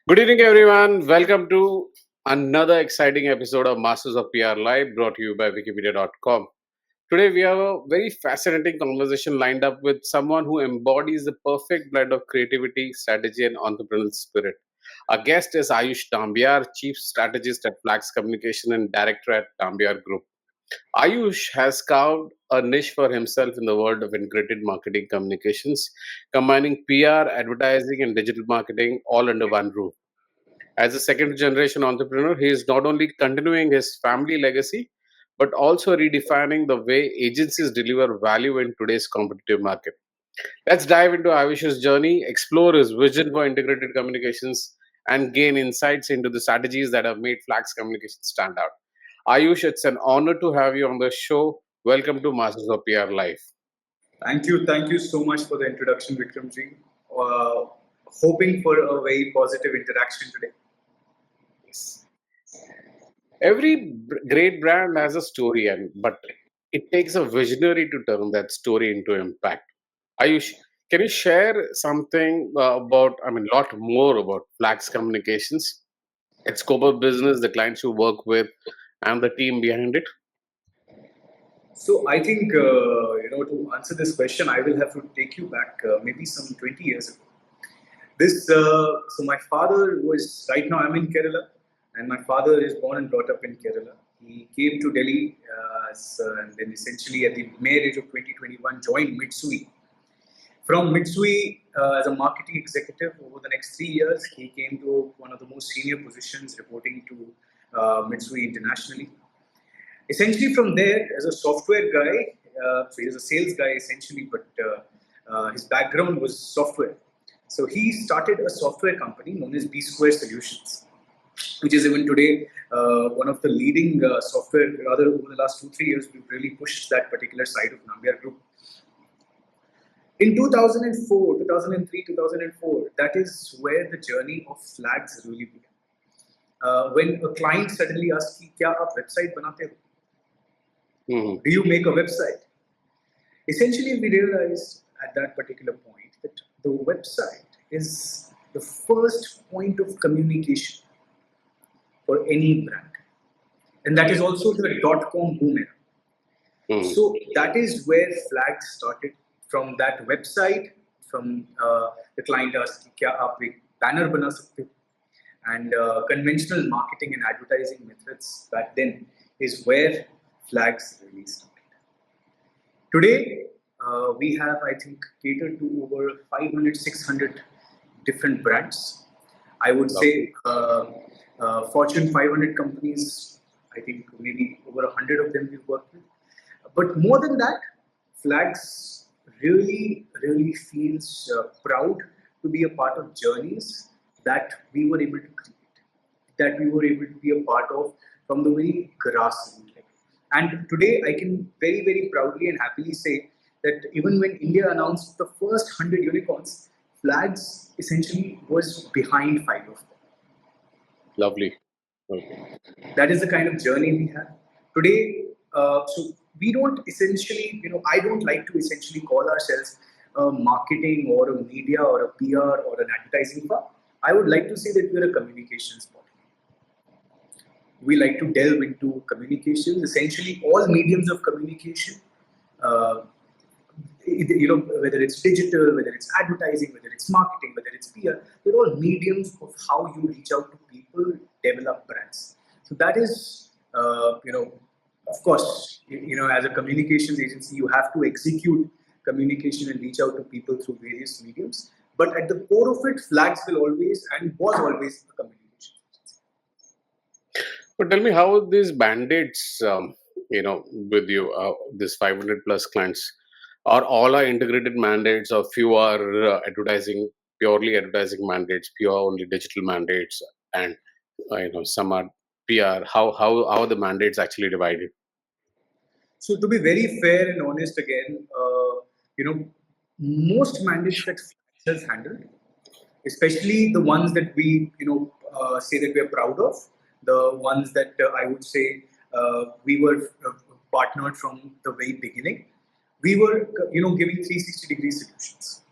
Good evening, everyone. Welcome to another exciting episode of Masters of PR Live brought to you by Wikipedia.com. Today, we have a very fascinating conversation lined up with someone who embodies the perfect blend of creativity, strategy, and entrepreneurial spirit. Our guest is Ayush Nambiar, Chief Strategist at Flax Communication and Director at Nambiar Group. Ayush has carved a niche for himself in the world of integrated marketing communications, combining PR, advertising, and digital marketing all under one roof. As a second generation entrepreneur, he is not only continuing his family legacy, but also redefining the way agencies deliver value in today's competitive market. Let's dive into Avish's journey, explore his vision for integrated communications, and gain insights into the strategies that have made Flax Communications stand out. Ayush, it's an honor to have you on the show. Welcome to Masters of PR Live. Thank you so much for the introduction, Vikramji. Uh, Hoping for a very positive interaction today. Every great brand has a story, but it takes a visionary to turn that story into impact. Ayush, can you share something lot more about Flax Communications, its scope of business, the clients you work with, and the team behind it? So I think to answer this question, I will have to take you back maybe some 20 years ago. So my father was right now I'm in Kerala, and my father is born and brought up in Kerala. He came to Delhi and then essentially at the mere age of 2021 joined Mitsui. From Mitsui, as a marketing executive over the next 3 years, he came to one of the most senior positions reporting to Mitsui internationally. Essentially, from there, as a software guy, so he was a sales guy essentially, but his background was software. So he started a software company known as B Square Solutions, which is even today one of the leading software. Rather, over the last 2-3 years, we've really pushed that particular side of Nambiar Group. In 2004, 2003, 2004, that is where the journey of Flags really began. When a client suddenly asks, "Kya aap website banate ho? Do you make a website?" Essentially, we realized at that particular point that the website is the first point of communication for any brand. And that is also the .com boom era. So that is where Flags started. From that website, from the client asked, "Kya aap ek banner bana sakte ho?" And conventional marketing and advertising methods back then is where Flags really started. Today, we have, I think, catered to over 500, 600 different brands. I would say Fortune 500 companies, I think maybe over 100 of them we've worked with. But more than that, Flags really feels proud to be a part of journeys that we were able to create, that we were able to be a part of from the very grassroots level. And today, I can very proudly and happily say that even when India announced the first 100 unicorns, Flags essentially was behind 5 of them. Lovely. Okay. That is the kind of journey we have today. So we don't essentially, I don't like to essentially call ourselves a marketing or a media or a PR or an advertising firm. I would like to say that we're a communications body. We like to delve into communications, essentially all mediums of communication. Uh, whether it's digital, whether it's advertising, whether it's marketing, whether it's PR, they're all mediums of how you reach out to people, develop brands. So that is, of course, as a communications agency, you have to execute communication and reach out to people through various mediums. But at the core of it, Flags will always and was always a communication agency. But tell me how these band-aids, with you, this 500 plus clients, are integrated mandates, or few are purely advertising mandates, pure only digital mandates, and some are PR. How are the mandates actually divided? So to be very fair and honest again, most mandates that Flags has handled, especially the ones that we say that we are proud of, the ones that I would say we were partnered from the very beginning. We were giving 360-degree solutions.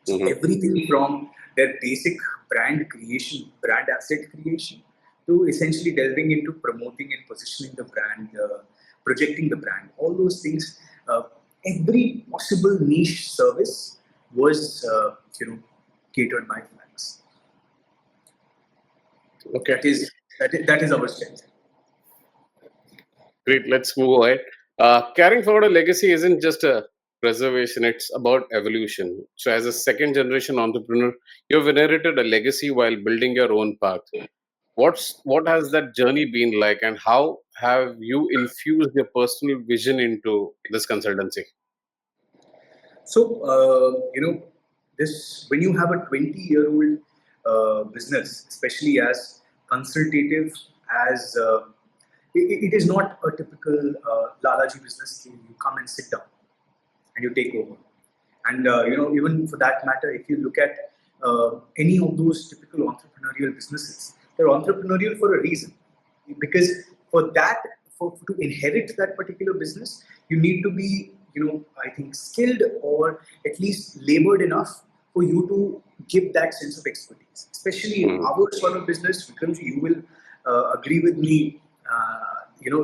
So everything from their basic brand creation, brand asset creation, to essentially delving into promoting and positioning the brand, projecting the brand, all those things. Uh, every possible niche service was, catered by Flags. Okay, That is our strength. great. Let's move ahead. Carrying forward a legacy isn't just a preservation, it's about evolution. So, as a second generation entrepreneur, you've inherited a legacy while building your own path. What has that journey been like, and how have you infused your personal vision into this consultancy? So, this when you have a 20-year-old business, especially as consultative, as it is not a typical Lalaji business. You come and sit down and you take over. And even for that matter, if you look at any of those typical entrepreneurial businesses, they're entrepreneurial for a reason. Because for that, for to inherit that particular business, you need to be, I think, skilled or at least labored enough for you to give that sense of expertise. Especially in Mhm. our sort of business, Vikramji, you will agree with me.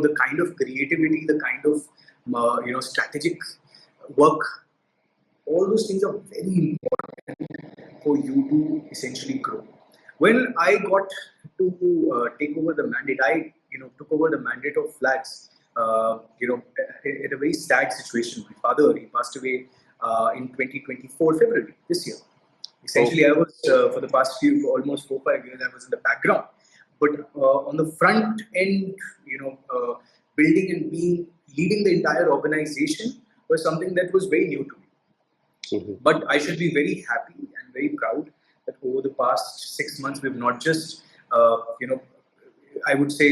The kind of creativity, the kind of strategic work, all those things are very important for you to essentially grow. When I got to take over the mandate, I took over the mandate of Flags. In a very sad situation. My father, he passed away in 2024 February this year. Oh, Essentially, I was for the past few almost 4 5 years, I was in the background, but on the front end, building and being leading the entire organization was something that was very new to me. mhm. But I should be very happy and very proud that over the past 6 months, we've not just, I would say,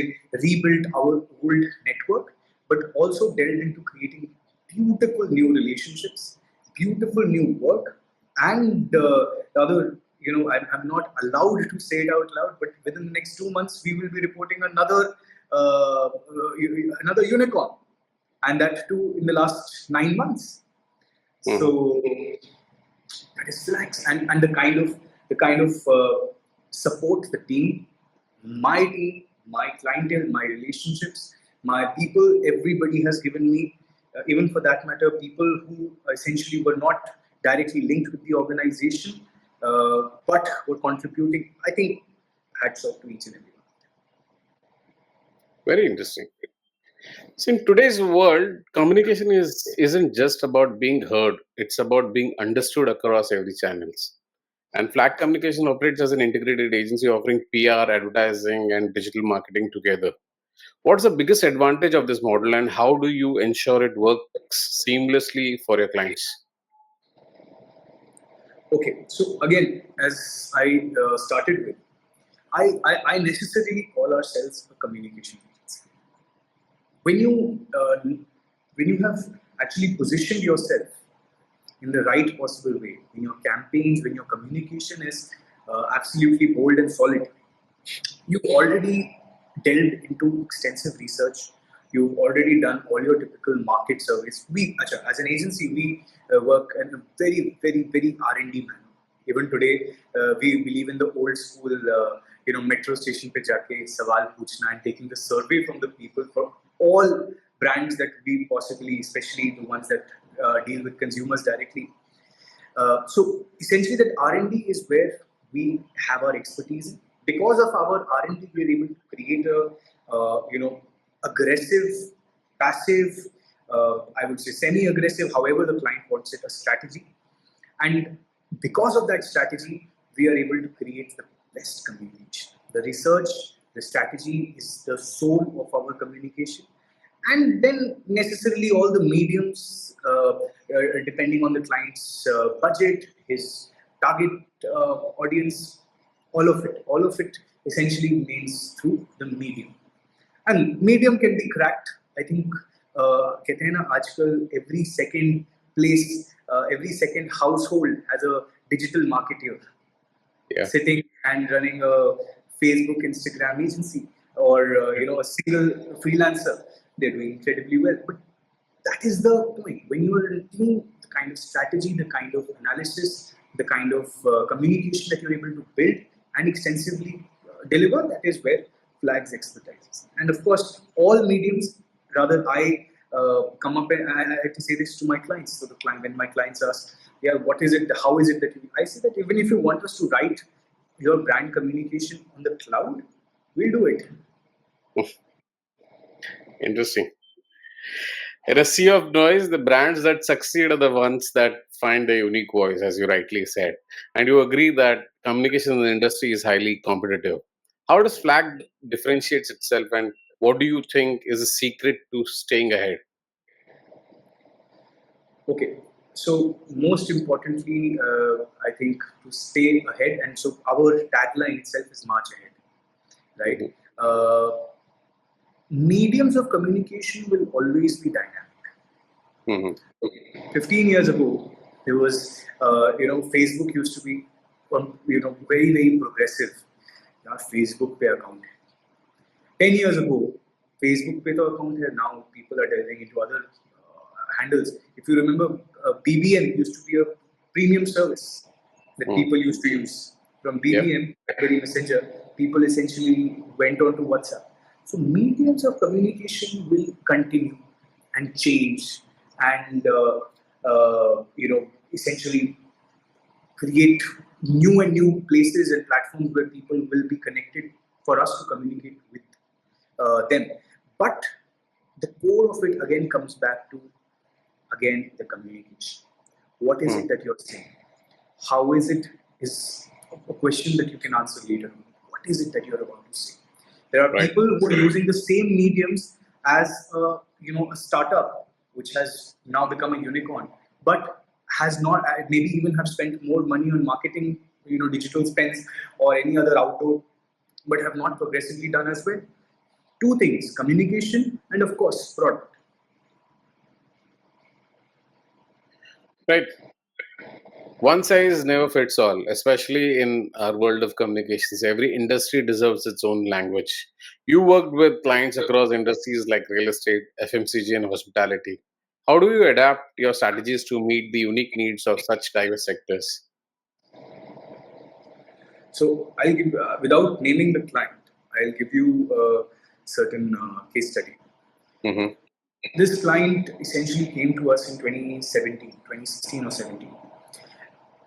rebuilt our old network, but also delved into creating beautiful new relationships, beautiful new work, and the other, I'm not allowed to say it out loud, but within the next 2 months, we will be reporting another unicorn, and that too in the last 9 months. Mhm. So that is flags, and the kind of support the team, my clientele, my relationships, my people, everybody has given me, even for that matter, people who essentially were not directly linked with the organization, but were contributing. I think hats off to each and everyone. Very interesting. So in today's world, communication isn't just about being heard; it's about being understood across every channels. And Flag Communication operates as an integrated agency offering PR, advertising, and digital marketing together. What's the biggest advantage of this model, and how do you ensure it works seamlessly for your clients? Okay, so again, as I started with, I necessarily call ourselves a communication agency. when you when you have actually positioned yourself in the right possible way in your campaigns, when your communication is absolutely bold and solid, you've already delved into extensive research. You've already done all your typical market surveys. As an agency, we work in a very, very, very R&D manner. Even today, we believe in the old school, metro station pe jaake sawal puchna and taking the survey from the people for all brands that we possibly, especially the ones that deal with consumers directly. So essentially, that R&D is where we have our expertise. Because of our R&D, we are able to create a aggressive, passive, I would say semi-aggressive, however the client wants it, a strategy. And because of that strategy, we are able to create the best communication. The research, the strategy is the soul of our communication. And then necessarily all the mediums, depending on the client's budget, his target audience, all of it essentially means through the medium. And medium can be cracked. I think कहते हैं ना आजकल every second household has a digital marketer Yeah. sitting and running a Facebook, Instagram agency, or a single freelancer. They're doing incredibly well. But that is the point. When you are doing the kind of strategy, the kind of analysis, the kind of communication that you're able to build and extensively deliver, that is where Flag's expertise is. And of course, all mediums, rather, I come up and I have to say this to my clients. So the client, when my clients ask, yeah, what is it, how is it that you, I say that even if you want us to write your brand communication on the cloud, we'll do it. Interesting. In a sea of noise, the brands that succeed are the ones that find a unique voice, as you rightly said. And you agree that communication in the industry is highly competitive. How does Flag differentiates itself, and what do you think is the secret to staying ahead? Okay, so most importantly, I think to stay ahead, and so our tagline itself is March Ahead, right? Mhm. Mediums of communication will always be dynamic. Mhm. 15 years ago, there was, Facebook used to be, very, very progressive. Yeah, Facebook पे account है. 10 years ago, Facebook पे तो account है. Now people are delving into other handles. If you remember, BBM used to be a premium service that Mhm. people used to use. From Yep. BBM, BlackBerry Messenger, people essentially went on to WhatsApp. So mediums of communication will continue and change and essentially create new and new places and platforms where people will be connected for us to communicate with them. But the core of it again comes back to again the communication. What is Mhm. it that you're saying? How is it is a question that you can answer later. What is it that you're about to say? There are Right. people who are using the same mediums as a startup, which has now become a unicorn, but has not maybe even have spent more money on marketing, digital spends or any other outdoor, but have not progressively done as well. Two things: communication and of course product. Right. One size never fits all, especially in our world of communications. Every industry deserves its own language. You worked with clients across industries like real estate, FMCG, and hospitality. How do you adapt your strategies to meet the unique needs of such diverse sectors? So I'll give, without naming the client, I'll give you a certain case study. Hmm. This client essentially came to us in 2017, 2016 or 17.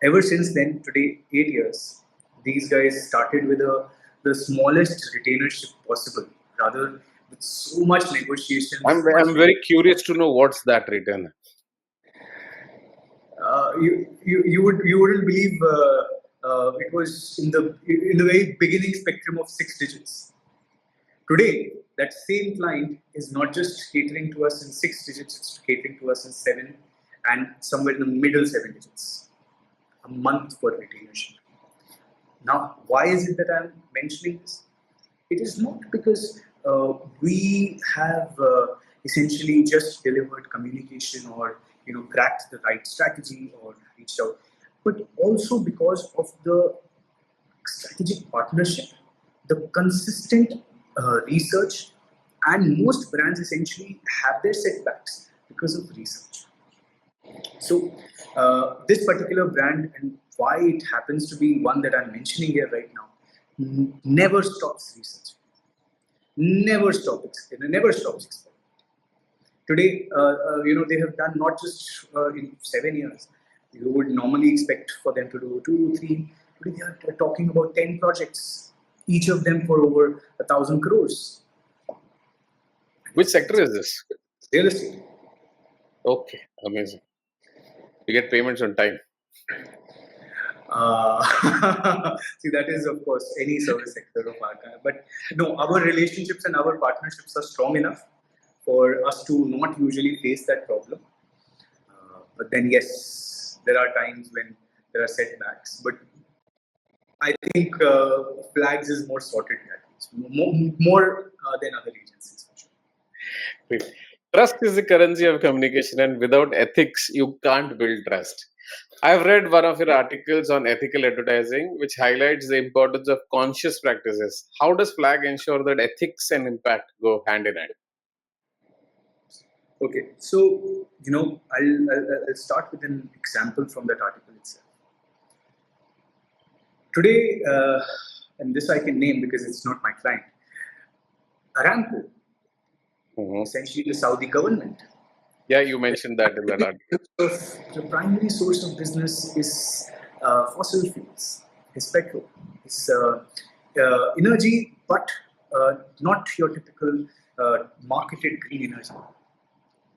Ever since then, today, 8 years, these guys started with the smallest retainership possible, rather with so much negotiation, I'm, so much. I'm very curious to know what's that written. You wouldn't believe it was in the very beginning spectrum of 6 digits. Today, that same client is not just catering to us in 6 digits; it's catering to us in seven and somewhere in the middle 7 digits a month for retainership. Now, why is it that I'm mentioning this? It is not because we have essentially just delivered communication or cracked the right strategy or reached out, but also because of the strategic partnership, the consistent research, and most brands essentially have their setbacks because of research. So, this particular brand and why it happens to be one that I'm mentioning here right now never stops research, never stops experimenting. Today, they have done not just in 7 years. You would normally expect for them to do two, three. Today, they are talking about 10 projects, each of them for over 1,000 crores. Which sector is this? Real estate. Okay, amazing. You get payments on time. See, that is, of course, any service sector of our kind. But no, our relationships and our partnerships are strong enough for us to not usually face that problem. But then, yes, there are times when there are setbacks. But I think Flags is more sorted, at least, more than other agencies. For sure. Great. Trust is the currency of communication, and without ethics, you can't build trust. I've read one of your articles on ethical advertising, which highlights the importance of conscious practices. How does Flag ensure that ethics and impact go hand in hand? Okay, so I'll start with an example from that article itself. Today, and this I can name because it's not my client, Aramco, Mhm. essentially the Saudi government. Yeah, you mentioned that in that article. The primary source of business is fossil fuels, is petrol, is energy, but not your typical marketed green energy.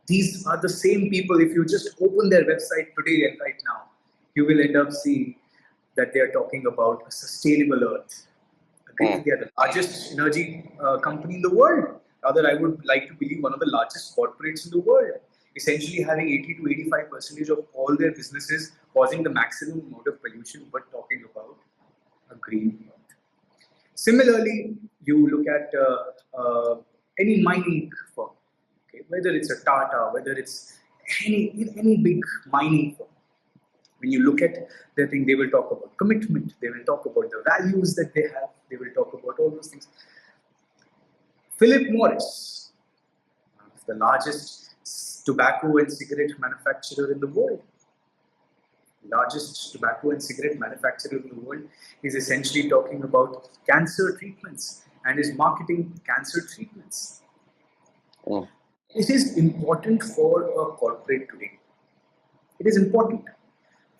These are the same people. If you just open their website today and right now, you will end up seeing that they are talking about a sustainable earth. Mm. They are the largest energy company in the world. Rather, I would like to believe one of the largest corporates in the world, essentially having 80 to 85 percentage of all their businesses causing the maximum amount of pollution, but talking about a green earth. Similarly, you look at any mining firm, okay, whether it's a Tata, whether it's any big mining firm. When you look at their thing, they will talk about commitment, they will talk about the values that they have, they will talk about all those things. Philip Morris, the largest tobacco and cigarette manufacturer in the world, largest tobacco and cigarette manufacturer in the world, is essentially talking about cancer treatments and is marketing cancer treatments. Mm. It is important for a corporate today. It is important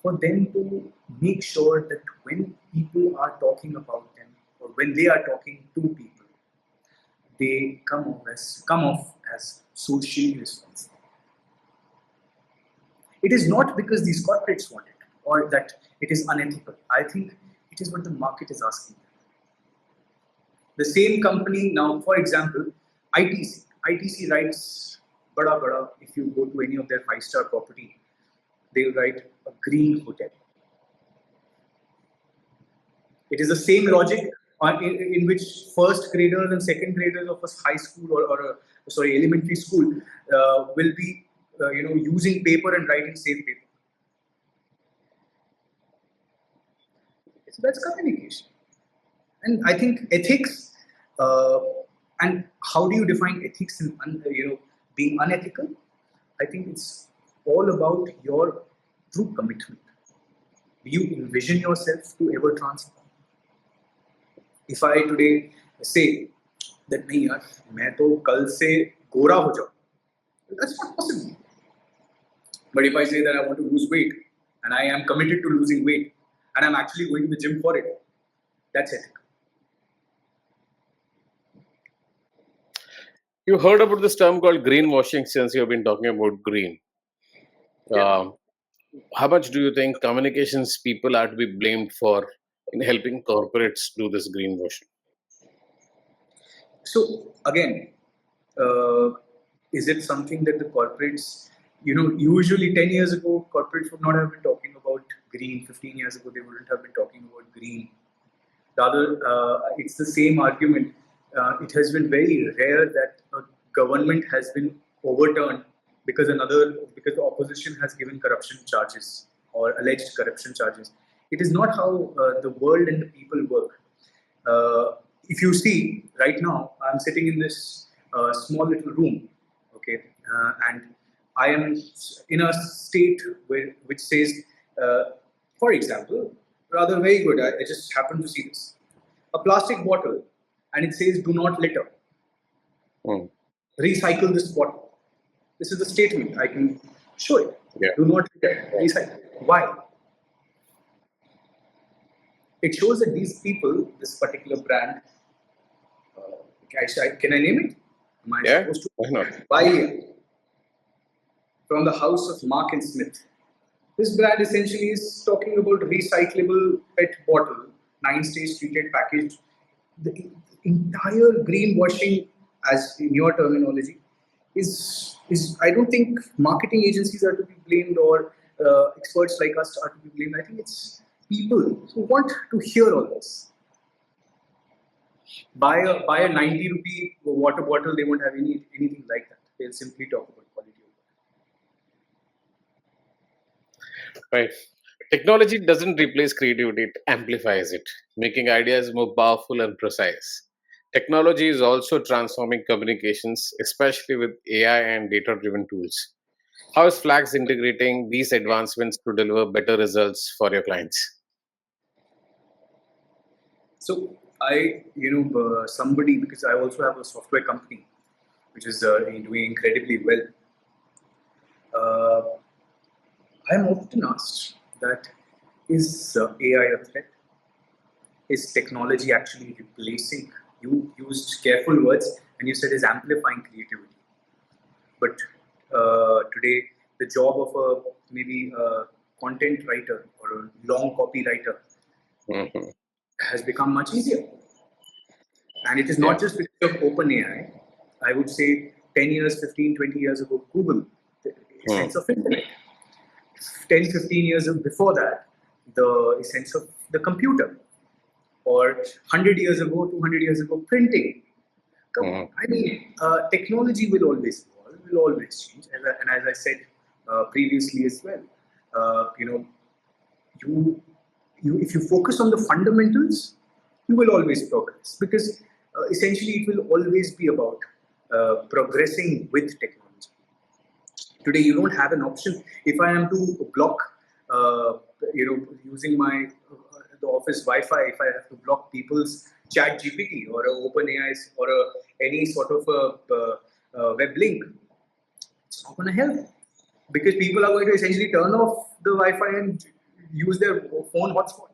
for them to make sure that when people are talking about them or when they are talking to people, they come off as socially responsible. It is not because these corporates want it or that it is unethical. I think it is what the market is asking. The same company now, for example, ITC. ITC writes bada bada. If you go to any of their five-star property, they will write a green hotel. It is the same logic in which first graders and second graders of a high school or elementary school will be using paper and writing same paper. So that's communication. And I think ethics, uh, and how do you define ethics and being unethical? I think it's all about your true commitment. Do you envision yourself to ever transform? If I today say that नहीं यार मैं तो कल से गोरा हो जाऊं, that's not possible. But if I say that I want to lose weight and I am committed to losing weight and I'm actually going to the gym for it, that's ethical. You heard about this term called greenwashing since you've been talking about green. Yeah. Um, how much do you think communications people are to be blamed for in helping corporates do this greenwashing? So again, uh, is it something that the corporates, usually 10 years ago, corporates would not have been talking about green. 15 years ago, they wouldn't have been talking about green. Rather, it's the same argument. It has been very rare that a government has been overturned because the opposition has given corruption charges or alleged corruption charges. It is not how the world and the people work. If you see right now, I'm sitting in this small little room, okay, and I am in a state which says, uh, for example, rather very good. I just happened to see this, a plastic bottle, and it says, "Do not litter. Mm. Recycle this bottle." This is the statement. I can show it. Yeah. Do not litter. Recycle. Why? It shows that these people, this particular brand, can I name it? Am I Yeah. supposed to? Why not? Why? From the house of Mark and Smith. This brand essentially is talking about recyclable PET bottle, 9-stage treated package. The entire greenwashing, as in your terminology, is I don't think marketing agencies are to be blamed or experts like us are to be blamed. I think it's people who want to hear all this. Buy a 90 rupee water bottle, they won't have anything like that. They'll simply talk about quality of Right. Technology doesn't replace creativity, it amplifies it, making ideas more powerful and precise. Technology is also transforming communications, especially with AI and data driven tools. How is Flags integrating these advancements to deliver better results for your clients? So somebody, because I also have a software company which is doing incredibly well. Uh, I am often asked that is AI a threat? Is technology actually replacing? You used careful words and you said is amplifying creativity. But today, the job of a maybe a content writer or a long copywriter Hmm. has become much easier. And it is Yeah. not just because of OpenAI. I would say 10 years, 15, 20 years ago, Google, the Hmm. essence of internet. 10, 15 years before that, the essence of the computer. Or 100 years ago, 200 years ago, printing. Come on, Hmm. I mean, technology will always evolve, will always change. And as I said previously as well, uh, you know, you, if you focus on the fundamentals, you will always progress because essentially it will always be about progressing with technology. Today, you don't have an option. If I am to block, using my the office Wi-Fi, if I have to block people's Chat GPT or a OpenAI or any sort of web link, it's not going to help because people are going to essentially turn off the Wi-Fi and use their phone hotspot.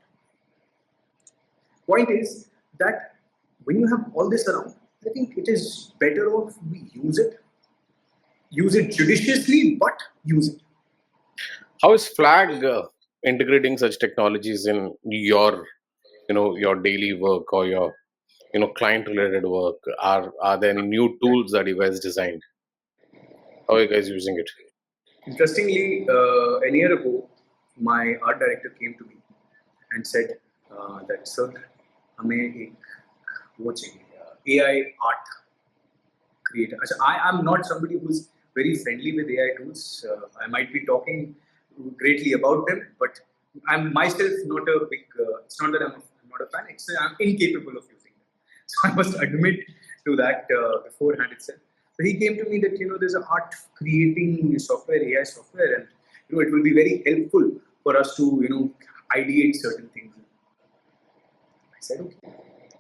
Point is that when you have all this around, I think it is better off we use it judiciously, but use it. How is Flag integrating such technologies in your daily work or your client related work? Are there any new tools that you guys designed? How are you guys using it? Interestingly, a year ago, my art director came to me and said that sir, हमें एक वो चाहिए AI art creator. अच्छा, I am not somebody who's very friendly with AI tools. I might be talking greatly about them, but I'm myself not a big. It's not that I'm not a fan. I'm incapable of using them. So I must admit to that beforehand itself. So he came to me that there's an art creating software, AI software, and it will be very helpful for us to ideate certain things. I said okay.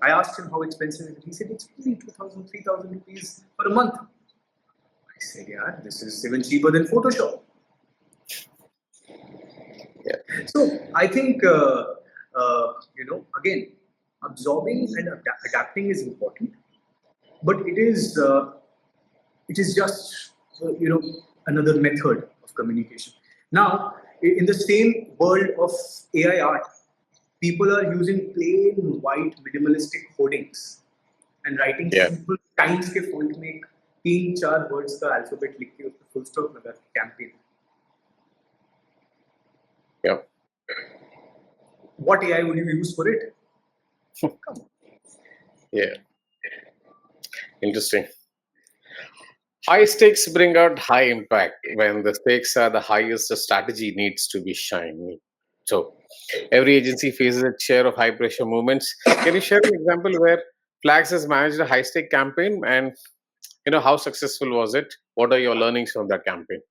I asked him how expensive it is. He said it's only 2,000, 3,000 rupees for a month. I said, yeah, this is even cheaper than Photoshop. Yeah. So I think, again, absorbing and adapting is important, but it is just another method of communication. Now, in the same world of AI art, people are using plain white minimalistic hoardings and writing Yeah. simple times के font में एक 3-4 words का alphabet लिख के उसमें full stop लगा के campaign. Yeah. What AI would you use for it? Come on. Yeah. Interesting. High stakes bring out high impact. When the stakes are the highest, the strategy needs to be shiny. So every agency faces a share of high pressure movements. Can you share an example where Flags has managed a high stake campaign and how successful was it? What are your learnings from that campaign?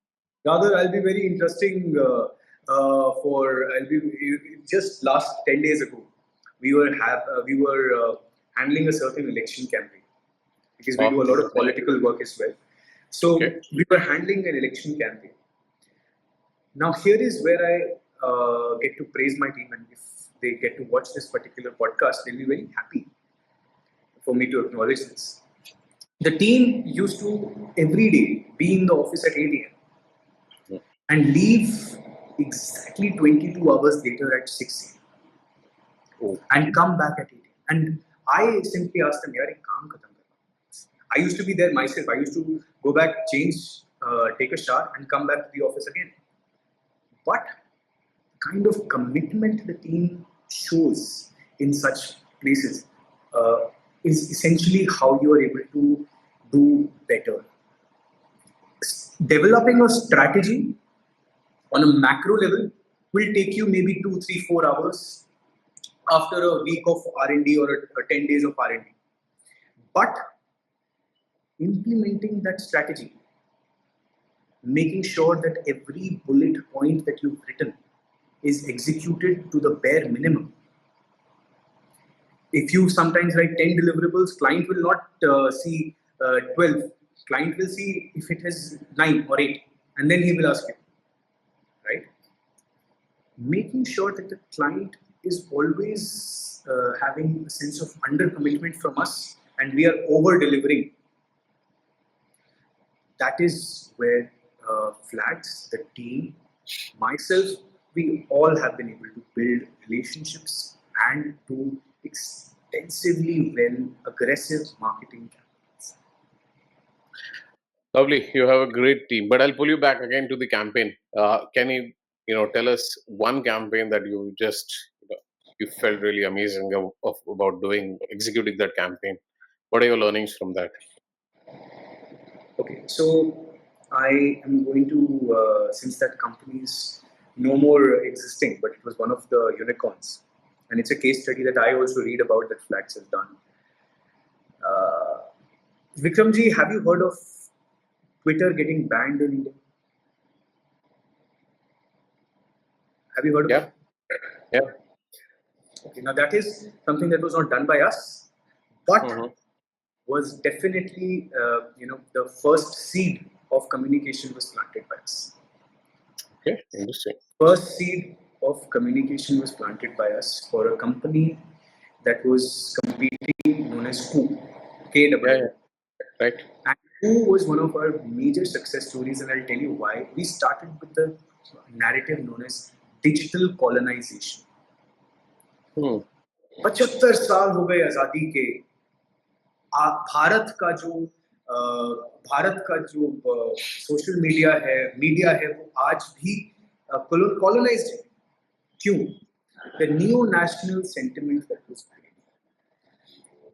Rather, I'll be very interesting I'll be just last 10 days ago. We were handling a certain election campaign because we Oh, do a lot of political work as well. okay. So we were handling an election campaign. Now here is where I get to praise my team, and if they get to watch this particular podcast, they'll be very happy for me to acknowledge this. The team used to every day be in the office at 8 a.m. and leave exactly 22 hours later at 6 a.m. Oh, and come back at 8 a.m. And I simply asked them, यार एक काम खत्म करना. I used to be there myself. I used to go back, change, take a shower, and come back to the office again. But kind of commitment the team shows in such places uh, is essentially how you are able to do better. Developing a strategy on a macro level will take you maybe 2, 3, 4 hours after a week of R&D or 10 days of R&D. But implementing that strategy, making sure that every bullet point that you've written is executed to the bare minimum, If you sometimes write 10 deliverables, client will not see 12. Client will see if it has 9 or 8, and then he will ask you, right? Making sure that the client is always having a sense of under commitment from us and we are over delivering. That is where Flags, the team, myself, we all have been able to build relationships and do extensively well aggressive marketing campaigns. Lovely. You have a great team. But I'll pull you back again to the campaign. Can you tell us one campaign that you just you felt really amazing about executing that campaign? What are your learnings from that? Okay, so I am going to, since that company is no more existing, but it was one of the unicorns, and it's a case study that I also read about that Flags has done. Uh, Vikramji, have you heard of Twitter getting banned in India? Have you heard of Yeah, it? yeah. Okay, now that is something that was not done by us, but Mm-hmm. was definitely, the first seed of communication was planted by us. Okay, interesting. First seed of communication was planted by us for a company that was competing known as Coup, Yeah, KWO. yeah. Right. And Coup was one of our major success stories, and I'll tell you why. We started with the narrative known as digital colonization. Hmm. 75 साल हो गए आजादी के भारत का जो social media है वो आज भी कॉलोनाइज्ड है क्यों the new national sentiment that was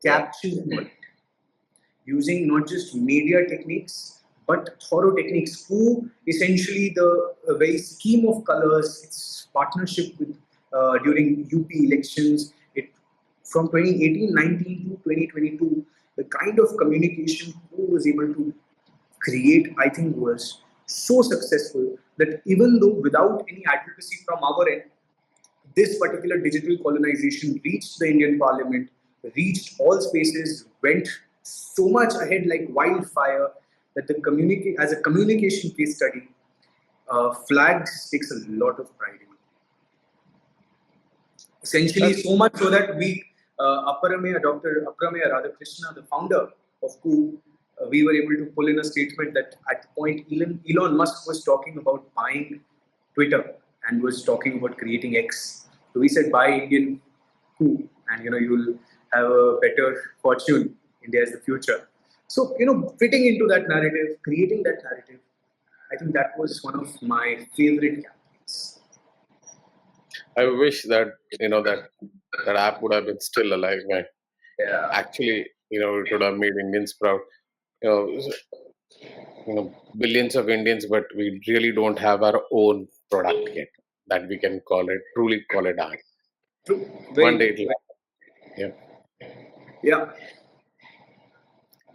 Yeah. captured using not just media techniques but thorough techniques. Who essentially the very scheme of colors, its partnership with during UP elections, it from 2018-19 to 2022, the kind of communication who was able to create, I think, was so successful that even though without any advocacy from our end, this particular digital colonization reached the Indian Parliament, reached all spaces, went so much ahead like wildfire that as a communication case study, Flags takes a lot of pride in it. Essentially, That's so much so that Dr. Apparameya Radhakrishna, the founder of Coup, we were able to pull in a statement that at the point Elon Musk was talking about buying Twitter and was talking about creating X. So we said buy Indian Coup, and you'll have a better fortune. India is the future. So fitting into that narrative, creating that narrative, I think that was one of my favorite campaigns. I wish that that app would have been still alive, man. Yeah. Actually, it would have made Indians proud. You know, billions of Indians, but we really don't have our own product yet that we can truly call it art. True. One Very day true. it'll happen. Yeah. Yeah.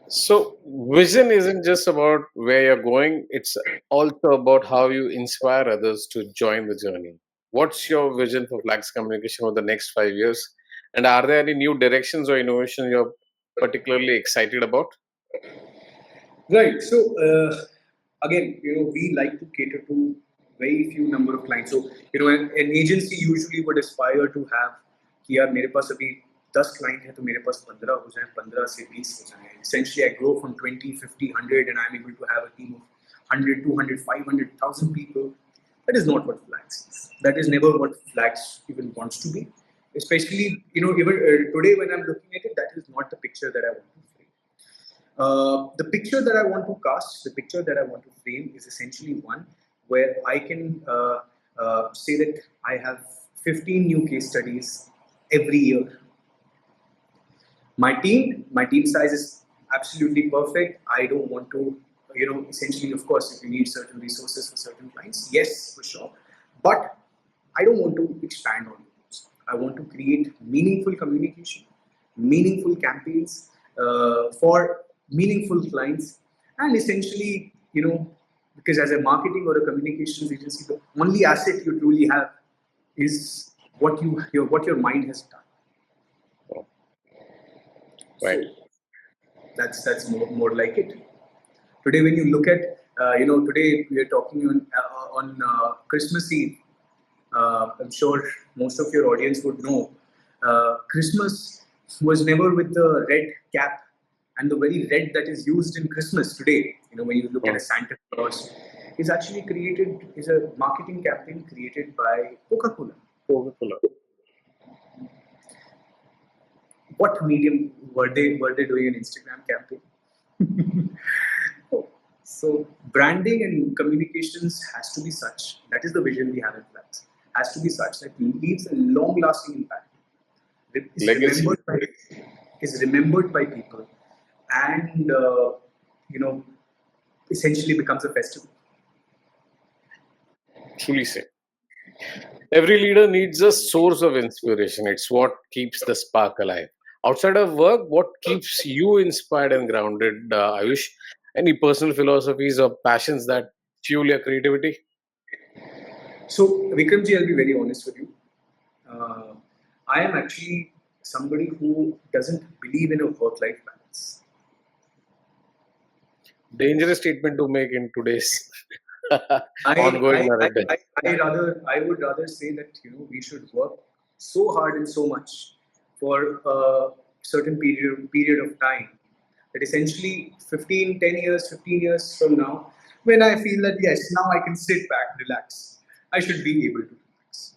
So vision isn't just about where you're going; it's also about how you inspire others to join the journey. What's your vision for Flags Communication over the next 5 years? And are there any new directions or innovations you're particularly excited about? Right. So again, we like to cater to very few number of clients. So an agency usually would aspire to have कि यार मेरे पास अभी 10 client है तो मेरे पास 15 हो जाए 15 से 20 हो जाए essentially I grow from 20 50 100 and I'm able to have a team of 100 200 500,000 people. That is not what Flags is. That is never what Flags even wants to be, especially even today when I'm looking at it, that is not the picture that I want to frame. The picture that I want to cast, the picture that I want to frame is essentially one where I can say that I have 15 new case studies every year. My team size is absolutely perfect. I don't want to, essentially, of course, if you need certain resources for certain clients, yes, for sure. But I don't want to expand on those. I want to create meaningful communication, meaningful campaigns for meaningful clients, and essentially, because as a marketing or a communications agency, the only asset you truly have is what your mind has done. Right. So that's more like it. Today, when you look at, today we are talking on Christmas Eve. I'm sure most of your audience would know. Christmas was never with the red cap and the very red that is used in Christmas today. When you look at a Santa Claus, is actually is a marketing campaign created by Coca-Cola. Coca-Cola. What medium were they doing an Instagram campaign? So branding and communications has to be such. That is the vision we have in place. Has to be such that it leaves a long-lasting impact. Is Legacy. remembered by people, and essentially becomes a festival. Truly say. Every leader needs a source of inspiration. It's what keeps the spark alive. Outside of work, what keeps you inspired and grounded, Ayush? Any personal philosophies or passions that fuel your creativity? So, Vikramji, I'll be very honest with you. Uh, I am actually somebody who doesn't believe in a work-life balance. Dangerous statement to make in today's I, ongoing I, I, narrative. I would rather say that we should work so hard and so much for a certain period of time that essentially 15 years from now, when I feel that yes, now I can sit back, relax, I should be able to relax.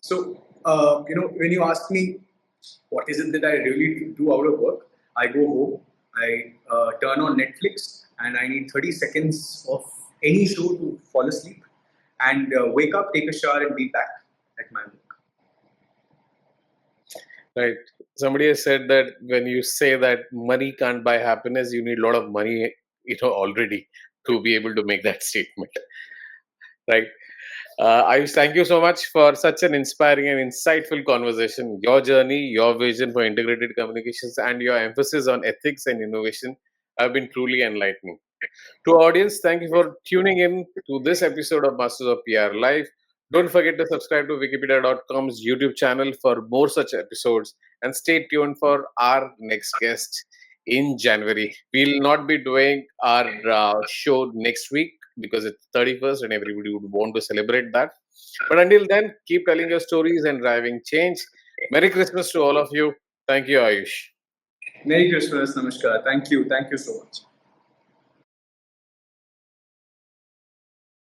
So when you ask me what is it that I really do out of work, I go home, I turn on Netflix, and I need 30 seconds of any show to fall asleep, and wake up, take a shower, and be back at my work. Right. Somebody has said that when you say that money can't buy happiness, you need a lot of money, already to be able to make that statement. Right. Ayush, thank you so much for such an inspiring and insightful conversation. Your journey, your vision for integrated communications, and your emphasis on ethics and innovation have been truly enlightening. To our audience, thank you for tuning in to this episode of Masters of PR Live. Don't forget to subscribe to Wikipedia.com's YouTube channel for more such episodes, and stay tuned for our next guest in January. We'll not be doing our show next week because it's 31st and everybody would want to celebrate that. But until then, keep telling your stories and driving change. Merry Christmas to all of you. Thank you, Ayush. Merry Christmas, Namaskar. Thank you so much.